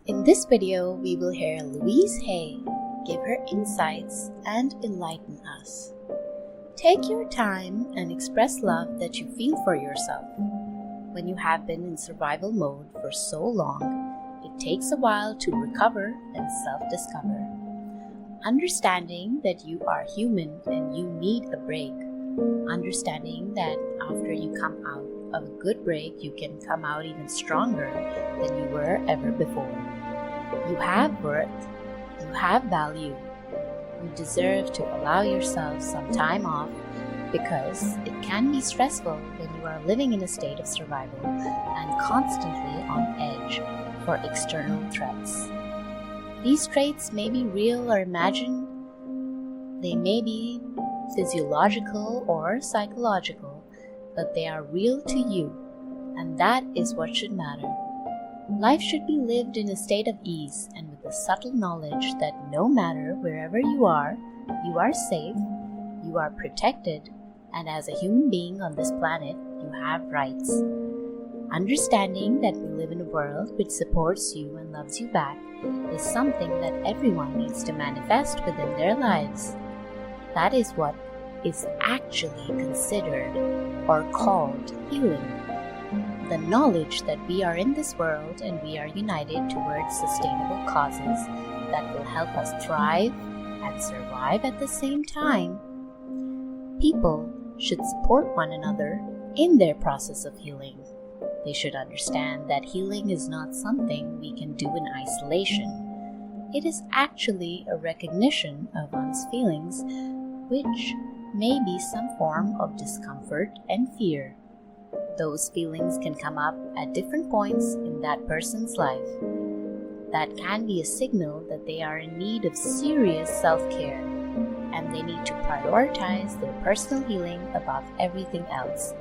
In this video, we will hear Louise give her insights and enlighten us. Take your time and express love that you feel for yourself. When you have been in survival mode for so long, it takes a while to recover and self-discover. Understanding that you are human and you need a break. Understanding that after you come out of a good break, you can come out even stronger than you were ever before. You have worth. You have value. You deserve to allow yourself some time off because it can be stressful when you are living in a state of survival and constantly on edge for external threats. These traits may be real or imagined. They may be physiological or psychological, but they are real to you, and that is what should matter. Life should be lived in a state of ease and with the subtle knowledge that no matter wherever you are safe, you are protected, and as a human being on this planet, you have rights. Understanding that we live in a world which supports you and loves you back is something that everyone needs to manifest within their lives. That is what is actually considered or called healing. The knowledge that we are in this world and we are united towards sustainable causes that will help us thrive and survive at the same time. People should support one another in their process of healing. They should understand that healing is not something we can do in isolation. It is actually a recognition of one's feelings, which may be some form of discomfort and fear. Those feelings can come up at different points in that person's life. That can be a signal that they are in need of serious self-care, and they need to prioritize their personal healing above everything else.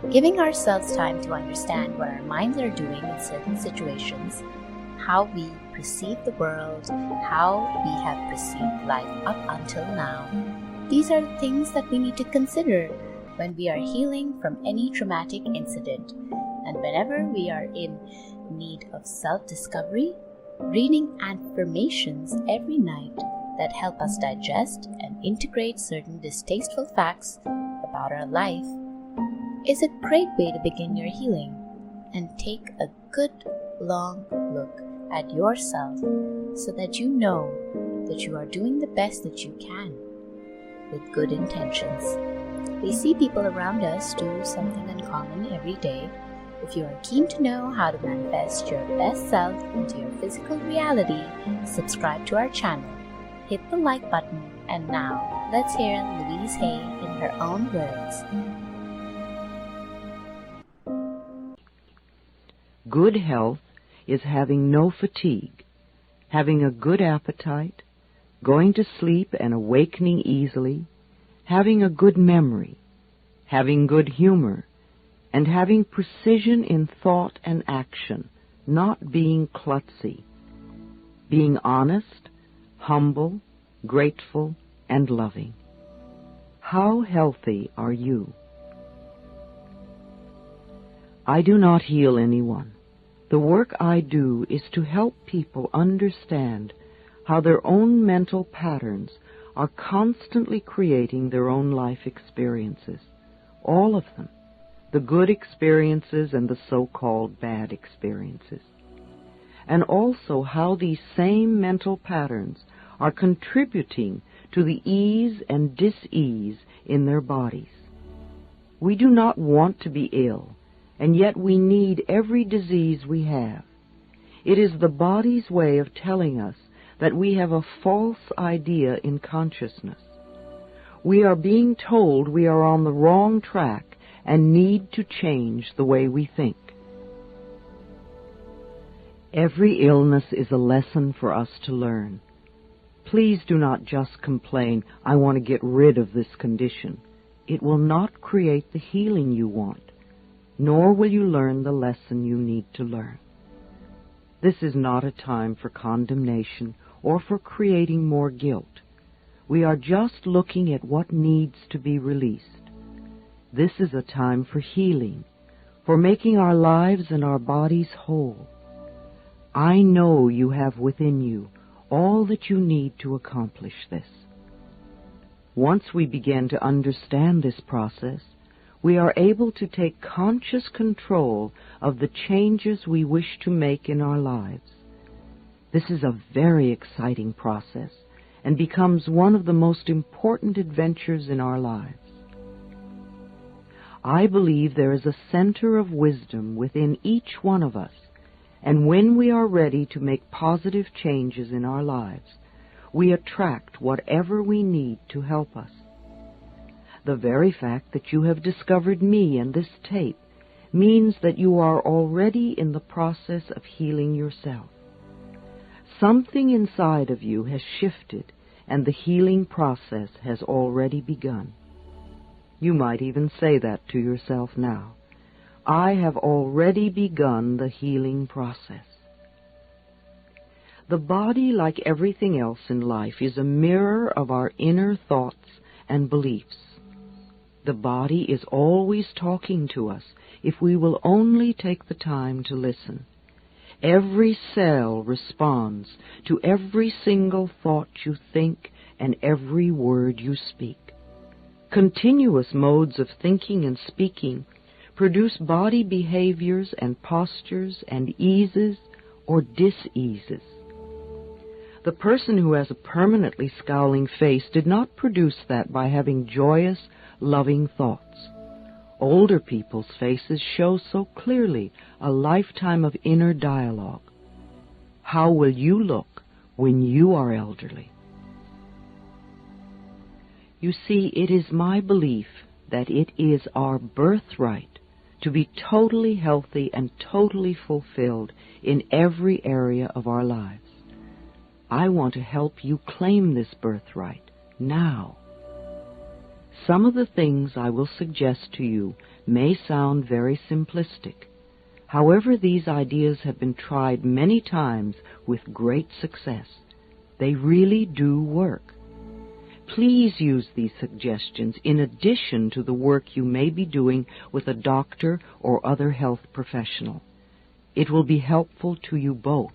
Giving ourselves time to understand what our minds are doing in certain situations, how we perceive the world, how we have perceived life up until now. These are the things that we need to consider when we are healing from any traumatic incident, and whenever we are in need of self-discovery, reading affirmations every night that help us digest and integrate certain distasteful facts about our life is a great way to begin your healing. And take a good long look at yourself so that you know that you are doing the best that you can with good intentions. We see people around us do something uncommon every day. If you are keen to know how to manifest your best self into your physical reality, subscribe to our channel. Hit the like button, and now let's hear Louise Hay in her own words. Good health is having no fatigue, having a good appetite, going to sleep and awakening easily, having a good memory, having good humor, and having precision in thought and action, not being klutzy, being honest, humble, grateful, and loving. How healthy are you? I do not heal anyone. The work I do is to help people understand how their own mental patterns are constantly creating their own life experiences, all of them, the good experiences and the so-called bad experiences, and also how these same mental patterns are contributing to the ease and dis-ease in their bodies. We do not want to be ill, and yet we need every disease we have. It is the body's way of telling us that we have a false idea in consciousness. We are being told we are on the wrong track and need to change the way we think. Every illness is a lesson for us to learn. Please do not just complain, I want to get rid of this condition. It will not create the healing you want, nor will you learn the lesson you need to learn. This is not a time for condemnation or for creating more guilt. We are just looking at what needs to be released. This is a time for healing, for making our lives and our bodies whole. I know you have within you all that you need to accomplish this. Once we begin to understand this process, we are able to take conscious control of the changes we wish to make in our lives. This is a very exciting process and becomes one of the most important adventures in our lives. I believe there is a center of wisdom within each one of us, and when we are ready to make positive changes in our lives, we attract whatever we need to help us. The very fact that you have discovered me and this tape means that you are already in the process of healing yourself. Something inside of you has shifted, and the healing process has already begun. You might even say that to yourself now. I have already begun the healing process. The body, like everything else in life, is a mirror of our inner thoughts and beliefs. The body is always talking to us if we will only take the time to listen. Every cell responds to every single thought you think and every word you speak. Continuous modes of thinking and speaking produce body behaviors and postures and eases or diseases. The person who has a permanently scowling face did not produce that by having joyous, loving thoughts. Older people's faces show so clearly a lifetime of inner dialogue. How will you look when you are elderly? You see, it is my belief that it is our birthright to be totally healthy and totally fulfilled in every area of our lives. I want to help you claim this birthright now. Some of the things I will suggest to you may sound very simplistic. However, these ideas have been tried many times with great success. They really do work. Please use these suggestions in addition to the work you may be doing with a doctor or other health professional. It will be helpful to you both.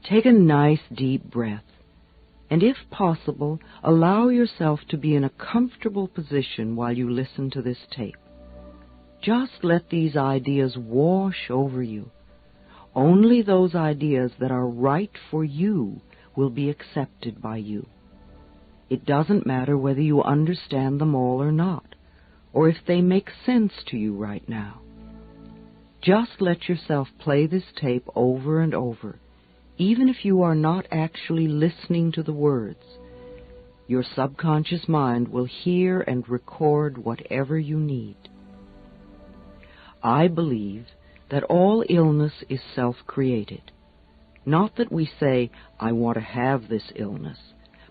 Take a nice deep breath, and if possible, allow yourself to be in a comfortable position while you listen to this tape. Just let these ideas wash over you. Only those ideas that are right for you will be accepted by you. It doesn't matter whether you understand them all or not, or if they make sense to you right now. Just let yourself play this tape over and over, even if you are not actually listening to the words. Your subconscious mind will hear and record whatever you need. I believe that all illness is self-created. Not that we say, I want to have this illness,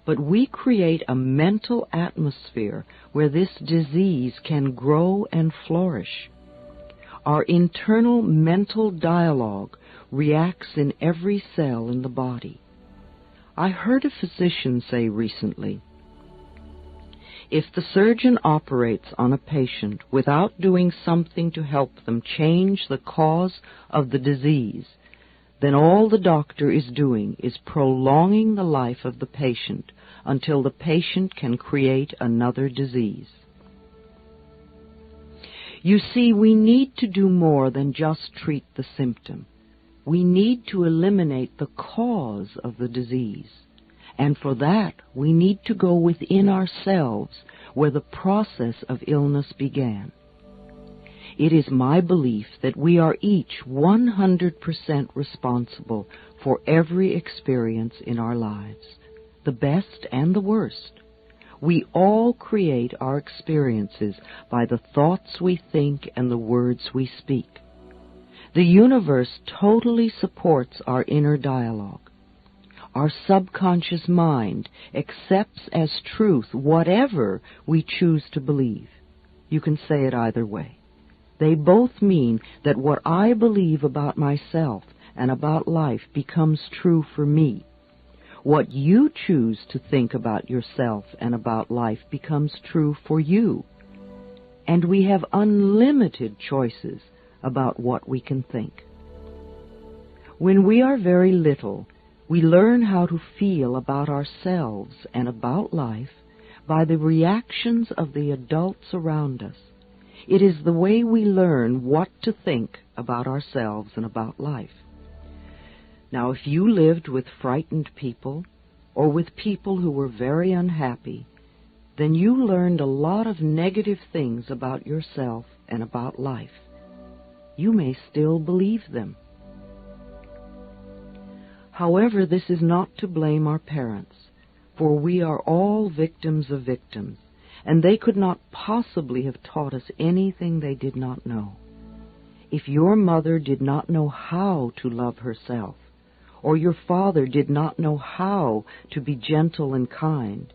but we create a mental atmosphere where this disease can grow and flourish. Our internal mental dialogue reacts in every cell in the body. I heard a physician say recently, if the surgeon operates on a patient without doing something to help them change the cause of the disease, then all the doctor is doing is prolonging the life of the patient until the patient can create another disease. You see, we need to do more than just treat the symptom. We need to eliminate the cause of the disease. And for that, we need to go within ourselves where the process of illness began. It is my belief that we are each 100% responsible for every experience in our lives, the best and the worst. We all create our experiences by the thoughts we think and the words we speak. The universe totally supports our inner dialogue. Our subconscious mind accepts as truth whatever we choose to believe. You can say it either way. They both mean that what I believe about myself and about life becomes true for me. What you choose to think about yourself and about life becomes true for you. And we have unlimited choices about what we can think. When we are very little, we learn how to feel about ourselves and about life by the reactions of the adults around us. It is the way we learn what to think about ourselves and about life. Now, if you lived with frightened people or with people who were very unhappy, then you learned a lot of negative things about yourself and about life. You may still believe them. However, this is not to blame our parents, for we are all victims of victims, and they could not possibly have taught us anything they did not know. If your mother did not know how to love herself, or your father did not know how to be gentle and kind,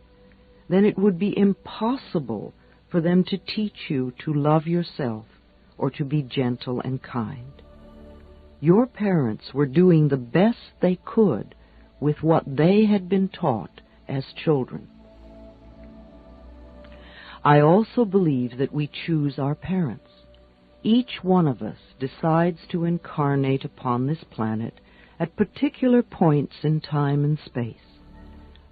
then it would be impossible for them to teach you to love yourself or to be gentle and kind. Your parents were doing the best they could with what they had been taught as children. I also believe that we choose our parents. Each one of us decides to incarnate upon this planet at particular points in time and space.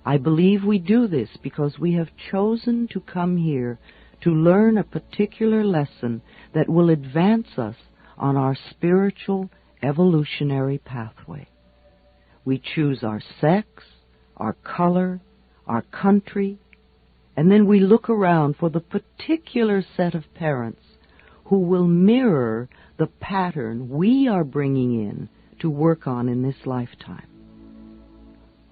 I believe we do this because we have chosen to come here to learn a particular lesson that will advance us on our spiritual evolutionary pathway. We choose our sex, our color, our country, and then we look around for the particular set of parents who will mirror the pattern we are bringing in to work on in this lifetime.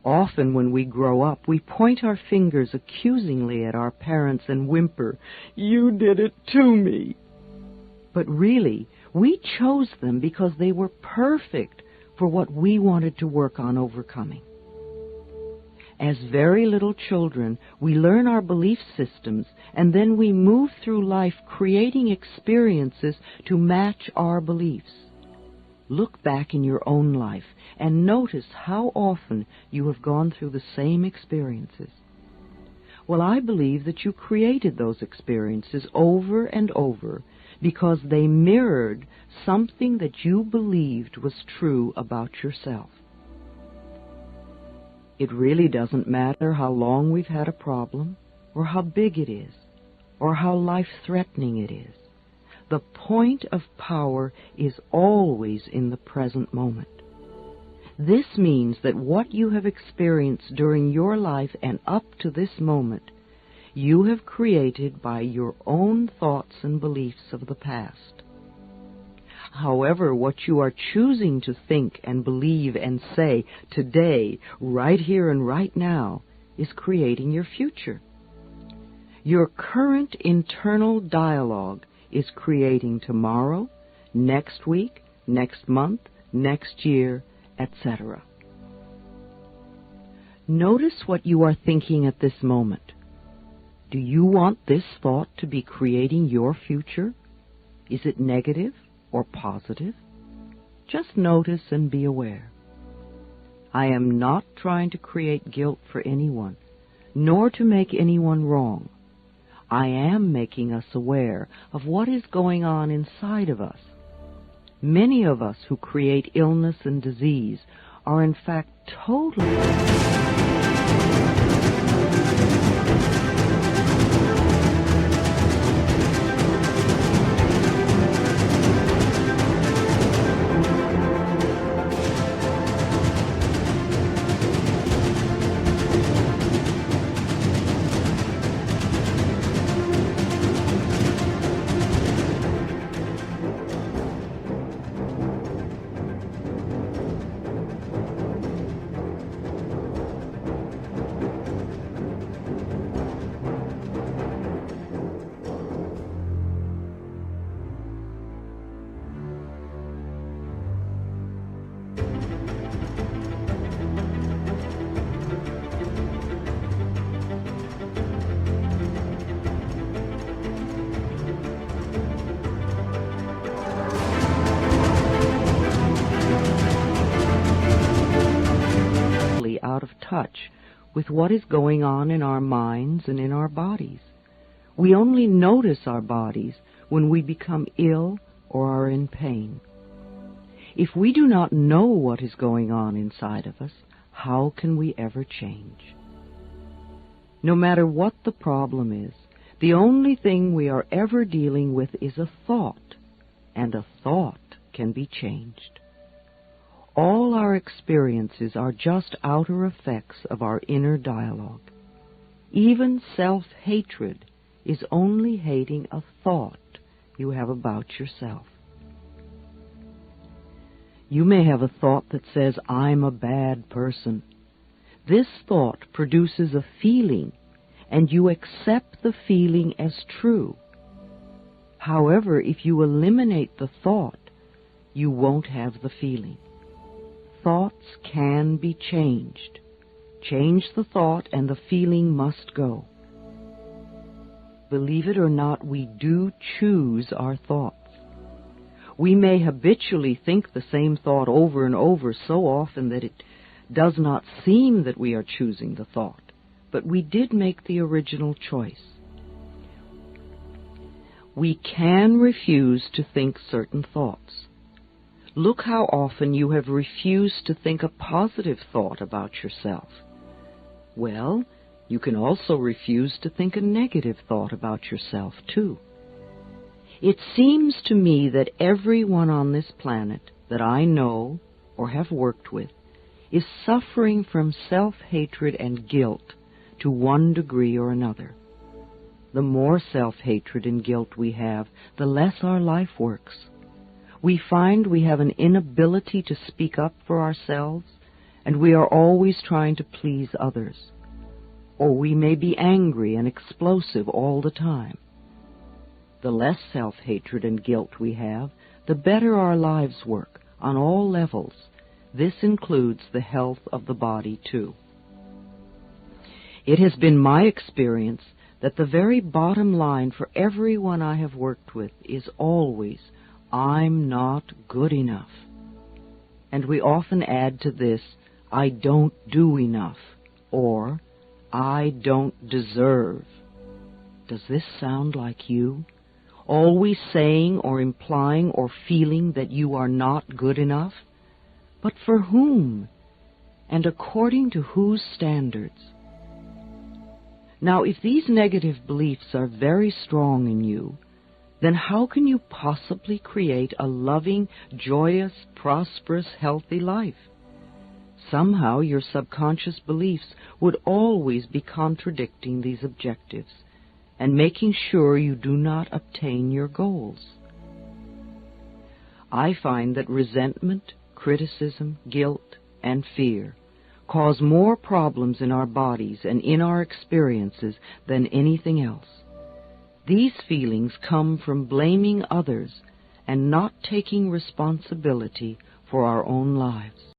Often when we grow up, we point our fingers accusingly at our parents and whimper, "You did it to me." But really, we chose them because they were perfect for what we wanted to work on overcoming. As very little children, we learn our belief systems, and then we move through life creating experiences to match our beliefs. Look back in your own life and notice how often you have gone through the same experiences. Well, I believe that you created those experiences over and over because they mirrored something that you believed was true about yourself. It really doesn't matter how long we've had a problem, or how big it is, or how life-threatening it is. The point of power is always in the present moment. This means that what you have experienced during your life and up to this moment, you have created by your own thoughts and beliefs of the past. However, what you are choosing to think and believe and say today, right here and right now, is creating your future. Your current internal dialogue is creating tomorrow, next week, next month, next year, etc. Notice what you are thinking at this moment. Do you want this thought to be creating your future? Is it negative or positive? Just notice and be aware. I am not trying to create guilt for anyone, nor to make anyone wrong. I am making us aware of what is going on inside of us. Many of us who create illness and disease are in fact totally out of touch with what is going on in our minds and in our bodies. We only notice our bodies when we become ill or are in pain. If we do not know what is going on inside of us, how can we ever change? No matter what the problem is, the only thing we are ever dealing with is a thought, and a thought can be changed. All our experiences are just outer effects of our inner dialogue. Even self-hatred is only hating a thought you have about yourself. You may have a thought that says, "I'm a bad person." This thought produces a feeling, and you accept the feeling as true. However, if you eliminate the thought, you won't have the feeling. Thoughts can be changed. Change the thought and the feeling must go. Believe it or not, we do choose our thoughts. We may habitually think the same thought over and over so often that it does not seem that we are choosing the thought, but we did make the original choice. We can refuse to think certain thoughts. Look how often you have refused to think a positive thought about yourself. Well, you can also refuse to think a negative thought about yourself, too. It seems to me that everyone on this planet that I know or have worked with is suffering from self-hatred and guilt to one degree or another. The more self-hatred and guilt we have, the less our life works. We find we have an inability to speak up for ourselves, and we are always trying to please others. Or we may be angry and explosive all the time. The less self-hatred and guilt we have, the better our lives work on all levels. This includes the health of the body, too. It has been my experience that the very bottom line for everyone I have worked with is always, "I'm not good enough." And we often add to this, "I don't do enough," or "I don't deserve." Does this sound like you? Always saying or implying or feeling that you are not good enough? But for whom? And according to whose standards? Now, if these negative beliefs are very strong in you, then how can you possibly create a loving, joyous, prosperous, healthy life? Somehow your subconscious beliefs would always be contradicting these objectives and making sure you do not obtain your goals. I find that resentment, criticism, guilt, and fear cause more problems in our bodies and in our experiences than anything else. These feelings come from blaming others and not taking responsibility for our own lives.